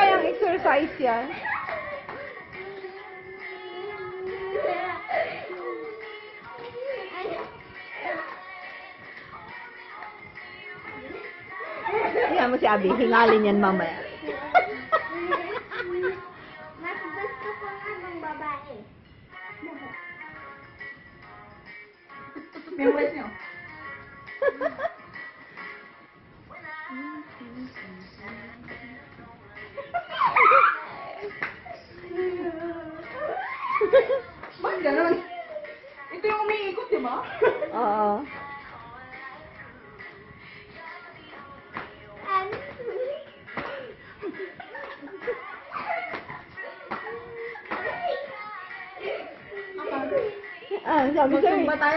kayang exercise yan? Yan mo si Abby, hingalin yan mamaya. Mas gusto ko nga ng babae. Memorize nyo. Bakit ganun? Ito yung umiikot, di ba? Oo. And Ah, sabi sa'yo. Magtumba tayo.